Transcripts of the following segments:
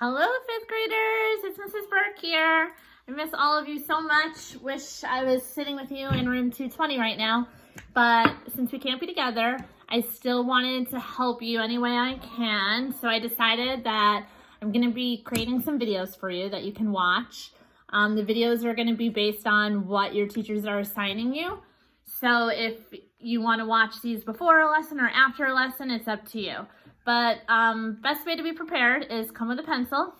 Hello, fifth graders. It's Mrs. Burke here. I miss all of you so much. Wish I was sitting with you in room 220 right now. But since we can't be together, I still wanted to help you any way I can. So I decided that I'm going to be creating some videos for you that you can watch. The videos are going to be based on what your teachers are assigning you. So if you want to watch these before a lesson or after a lesson, it's up to you. But best way to be prepared is come with a pencil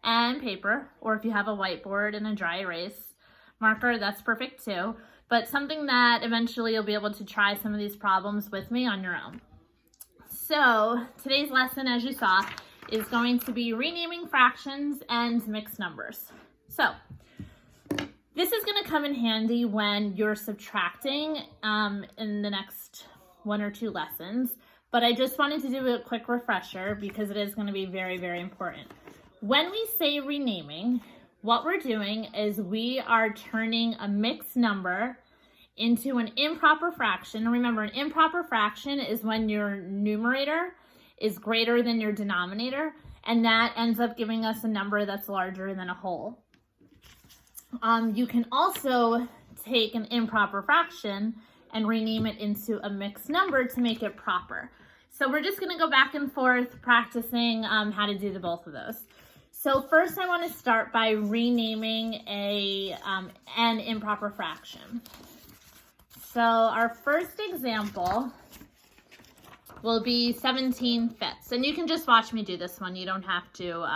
and paper, or if you have a whiteboard and a dry erase marker, that's perfect too. But something that eventually you'll be able to try some of these problems with me on your own. So today's lesson, as you saw, is going to be renaming fractions and mixed numbers. So this is going to come in handy when you're subtracting in the next one or two lessons. But I just wanted to do a quick refresher because it is going to be very, very important. When we say renaming, what we're doing is we are turning a mixed number into an improper fraction. Remember, an improper fraction is when your numerator is greater than your denominator, and that ends up giving us a number that's larger than a whole. You can also take an improper fraction and rename it into a mixed number to make it proper. So we're just going to go back and forth practicing how to do both of those. So first I want to start by renaming an improper fraction. So our first example will be 17/5. And you can just watch me do this one. You don't have to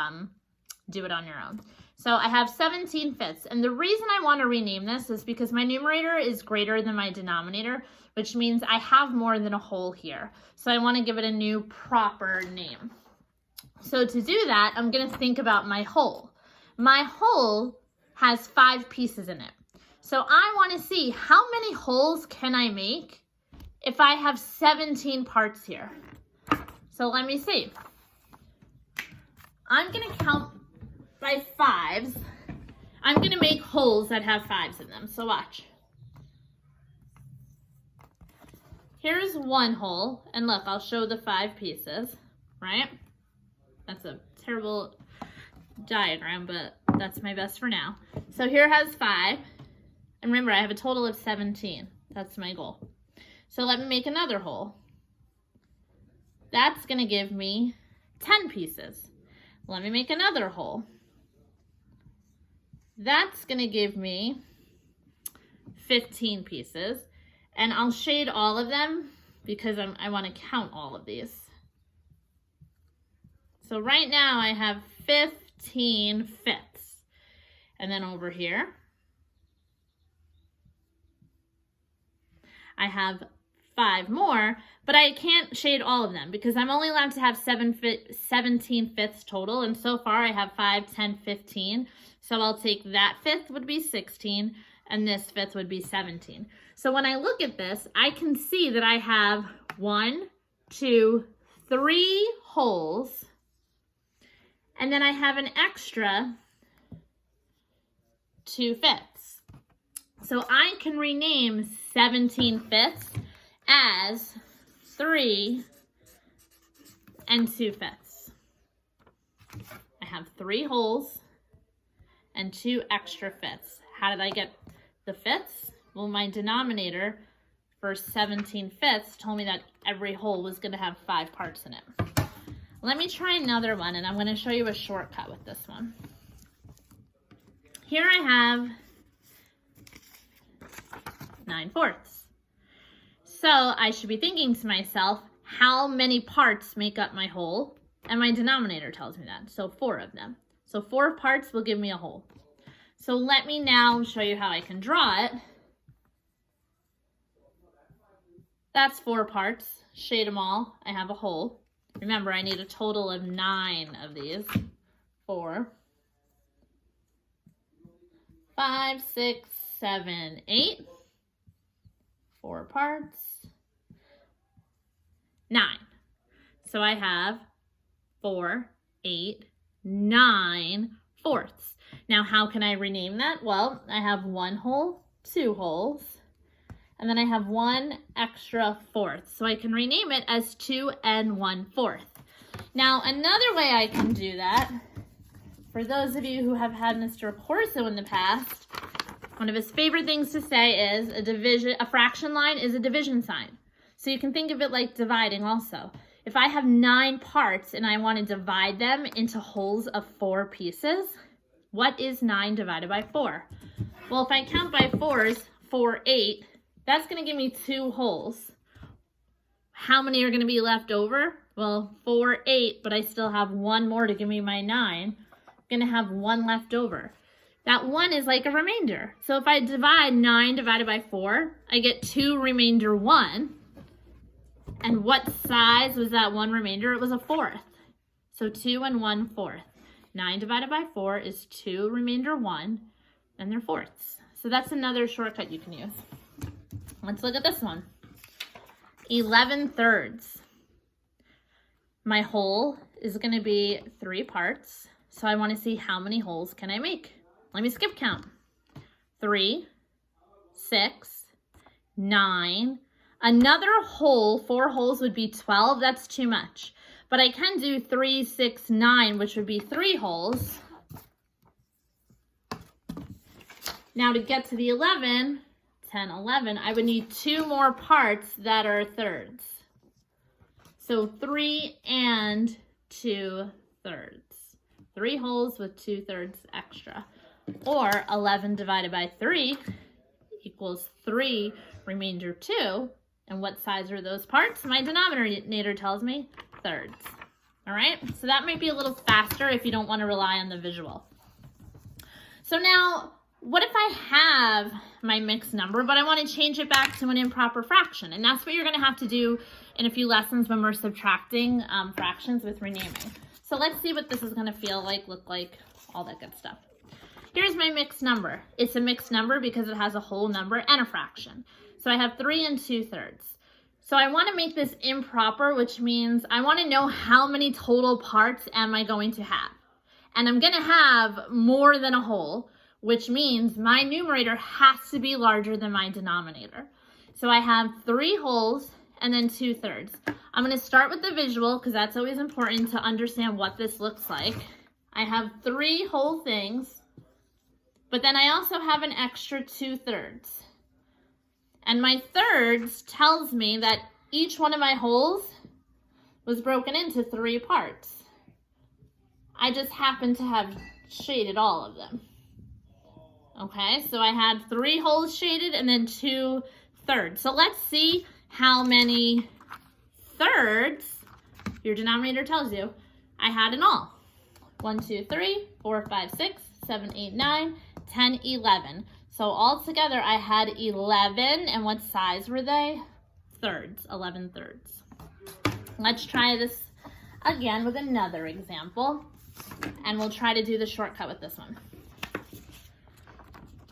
do it on your own. So I have 17/5. And the reason I want to rename this is because my numerator is greater than my denominator, which means I have more than a whole here. So I want to give it a new proper name. So to do that, I'm going to think about my whole. My whole has 5 pieces in it. So I want to see how many wholes can I make if I have 17 parts here. So let me see. I'm going to count by 5s. I'm going to make wholes that have 5s in them. So watch. Here's one whole, and look, I'll show the 5 pieces, right? That's a terrible diagram, but that's my best for now. So here has 5, and remember, I have a total of 17. That's my goal. So let me make another whole. That's going to give me 10 pieces. Let me make another whole. That's going to give me 15 pieces. And I'll shade all of them because I want to count all of these. So right now I have 15/5. And then over here, I have 5 more, but I can't shade all of them because I'm only allowed to have 17/5 total. And so far I have 5, 10, 15. So I'll take that 5th would be 16 and this 5th would be 17. So when I look at this, I can see that I have 1, 2, 3 wholes, and then I have an extra 2/5. So I can rename 17/5 as 3 and 2/5. I have 3 wholes and 2 extra 5ths. How did I get the 5ths? Well, my denominator for 17/5 told me that every whole was going to have 5 parts in it. Let me try another one, and I'm going to show you a shortcut with this one. Here I have 9/4. So I should be thinking to myself, how many parts make up my whole? And my denominator tells me that, so 4 of them. So 4 parts will give me a whole. So let me now show you how I can draw it. That's 4 parts. Shade them all. I have a whole. Remember, I need a total of 9 of these. 4, 5, 6, 7, 8. 4 parts. 9. So I have 4, 8, 9/4. Now, how can I rename that? Well, I have 1 whole, 2 wholes, and then I have 1 extra 4th. So I can rename it as 2 and 1/4. Now, another way I can do that For those of you who have had Mr. Corso in the past, one of his favorite things to say is a fraction line is a division sign. So you can think of it like dividing also. If I have 9 parts and I want to divide them into wholes of 4 pieces, what is 9 divided by 4? Well, if I count by 4s, 4, 8, that's going to give me 2 wholes. How many are going to be left over? Well, 4, 8, but I still have 1 more to give me my 9. I'm going to have 1 left over. That 1 is like a remainder. So if I divide 9 divided by 4, I get 2 remainder 1. And what size was that 1 remainder? It was a 4th. So 2 and 1/4. 9 divided by 4 is 2 remainder 1, and they're fourths. So that's another shortcut you can use. Let's look at this one. 11/3. My whole is going to be 3 parts. So I want to see how many wholes can I make. Let me skip count. 3, 6, 9. Another whole, 4 wholes would be 12. That's too much. But I can do 3, 6, 9, which would be 3 wholes. Now to get to the 11, 10, 11, I would need 2 more parts that are thirds. So 3 and 2/3. 3 wholes with 2/3 extra. Or 11 divided by 3 equals 3 remainder 2. And what size are those parts? My denominator tells me thirds. All right, so that might be a little faster if you don't want to rely on the visual. So now, what if I have my mixed number, but I want to change it back to an improper fraction? And that's what you're going to have to do in a few lessons when we're subtracting fractions with renaming. So let's see what this is going to feel like, look like, all that good stuff. Here's my mixed number. It's a mixed number because it has a whole number and a fraction. So I have 3 and 2/3. So I want to make this improper, which means I want to know how many total parts am I going to have. And I'm going to have more than a whole, which means my numerator has to be larger than my denominator. So I have 3 wholes and then 2/3. I'm going to start with the visual because that's always important to understand what this looks like. I have 3 whole things, but then I also have an extra 2/3. And my thirds tells me that each one of my wholes was broken into 3 parts. I just happen to have shaded all of them. Okay, so I had 3 wholes shaded and then 2/3. So let's see how many thirds your denominator tells you I had in all. 1, 2, 3, 4, 5, 6, 7, 8, 9, 10, 11. So all together I had 11, and what size were they? Thirds, 11/3. Let's try this again with another example, and we'll try to do the shortcut with this one.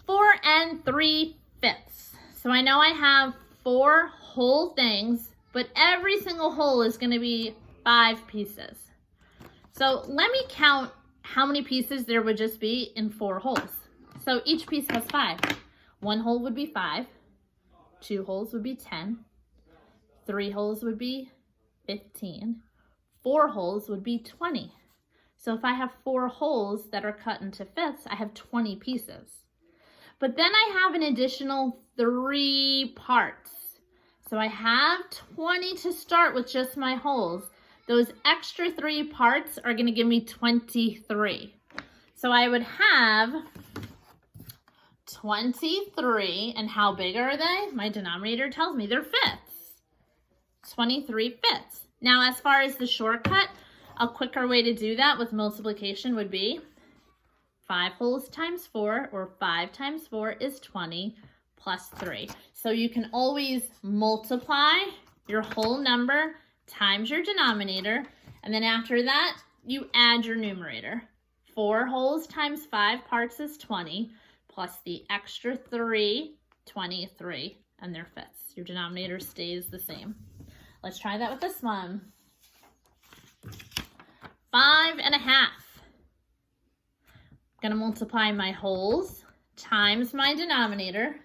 4 and 3/5. So I know I have 4 whole things, but every single whole is going to be 5 pieces. So let me count how many pieces there would just be in 4 wholes. So each piece has 5. 1 whole would be 5. 2 wholes would be 10. 3 wholes would be 15. 4 wholes would be 20. So if I have 4 wholes that are cut into fifths, I have 20 pieces. But then I have an additional 3 parts. So I have 20 to start with just my wholes. Those extra 3 parts are going to give me 23. So I would have 23, and how big are they? My denominator tells me they're fifths. 23/5. Now, as far as the shortcut, a quicker way to do that with multiplication would be 5 wholes times 4, or 5 times 4 is 20, plus 3. So you can always multiply your whole number times your denominator, and then after that, you add your numerator. 4 wholes times 5 parts is 20, plus the extra 3, 23, and they're fifths. Your denominator stays the same. Let's try that with this one. 5.5. I'm gonna multiply my wholes times my denominator.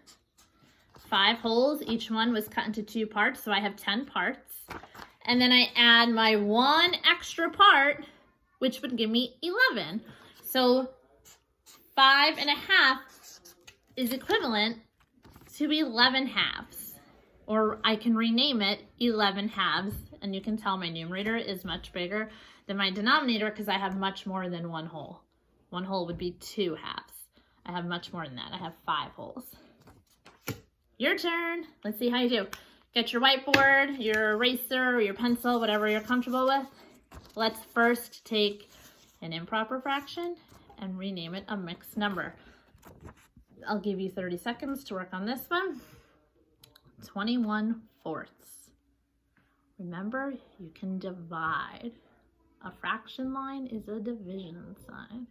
5 wholes, each one was cut into 2 parts, so I have 10 parts. And then I add my 1 extra part, which would give me 11. So 5.5 is equivalent to 11 halves. Or I can rename it 11 halves. And you can tell my numerator is much bigger than my denominator because I have much more than one whole. One whole would be 2 halves. I have much more than that. I have 5 wholes. Your turn. Let's see how you do. Get your whiteboard, your eraser, or your pencil, whatever you're comfortable with. Let's first take an improper fraction and rename it a mixed number. I'll give you 30 seconds to work on this one. 21/4. Remember, you can divide. A fraction line is a division sign.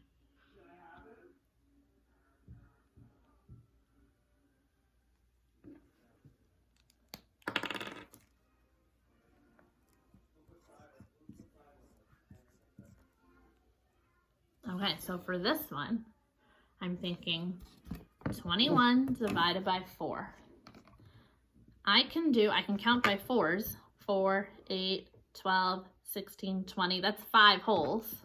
Okay, so for this one, I'm thinking 21 divided by 4. I can count by 4s. 4, 8, 12, 16, 20. That's 5 wholes.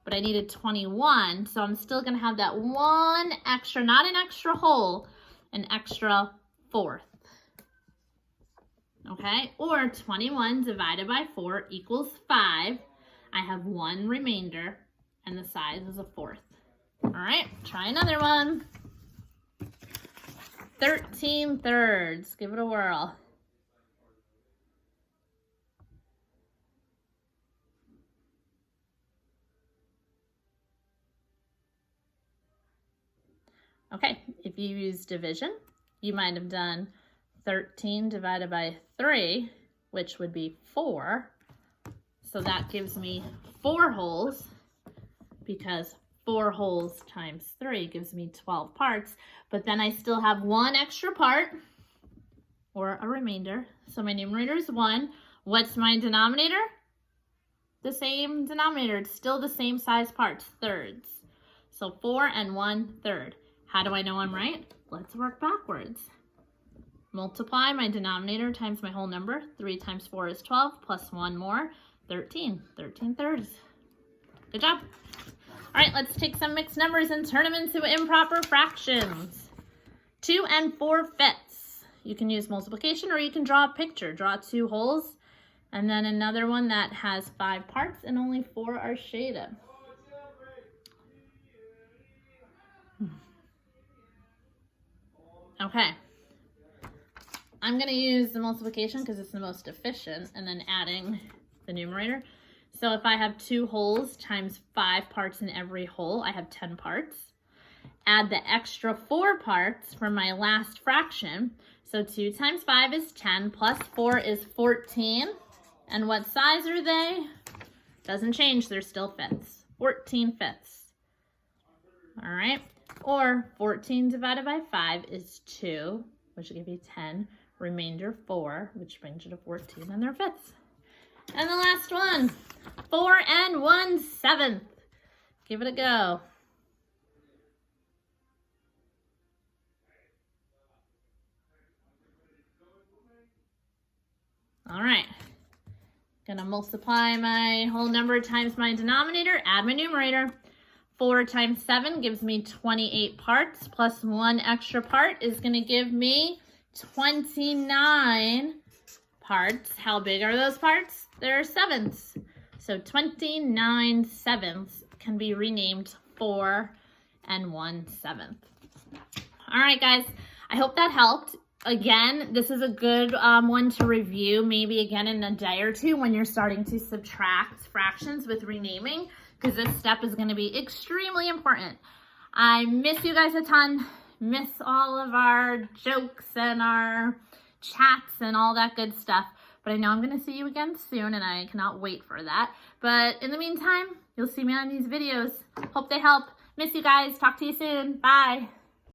But I needed 21, so I'm still going to have that one extra, not an extra whole, an extra 4th. Okay, or 21 divided by 4 equals 5. I have one remainder, and the size is a 4th. All right, try another one. 13/3. Give it a whirl. Okay, if you use division, you might have done 13 divided by 3, which would be 4. So that gives me 4 wholes, because 4 wholes times 3 gives me 12 parts. But then I still have one extra part, or a remainder. So my numerator is 1. What's my denominator? The same denominator. It's still the same size parts, thirds. So 4 and 1/3. How do I know I'm right? Let's work backwards. Multiply my denominator times my whole number. 3 times 4 is 12, plus 1 more, 13. 13/3. Good job. All right, let's take some mixed numbers and turn them into improper fractions. 2 4/5. You can use multiplication, or you can draw a picture. Draw 2 wholes, and then another one that has 5 parts and only 4 are shaded. Okay, I'm going to use the multiplication because it's the most efficient, and then adding the numerator. So if I have 2 wholes times 5 parts in every whole, I have 10 parts. Add the extra 4 parts from my last fraction. So 2 times 5 is 10, plus 4 is 14. And what size are they? Doesn't change, they're still fifths. 14/5. All right. Or 14 divided by 5 is 2, which will give you 10. Remainder 4, which brings you to 14, and they're fifths. And the last one, 4 1/7. Give it a go. All right. Gonna multiply my whole number times my denominator, add my numerator. 4 times 7 gives me 28 parts, plus 1 extra part is going to give me 29 parts. How big are those parts? They're sevenths. So 29/7 can be renamed 4 1/7. All right, guys, I hope that helped. Again, this is a good one to review maybe again in a day or two when you're starting to subtract fractions with renaming, because this step is going to be extremely important. I miss you guys a ton. Miss all of our jokes and our chats and all that good stuff. But I know I'm going to see you again soon, and I cannot wait for that. But in the meantime, you'll see me on these videos. Hope they help. Miss you guys. Talk to you soon. Bye.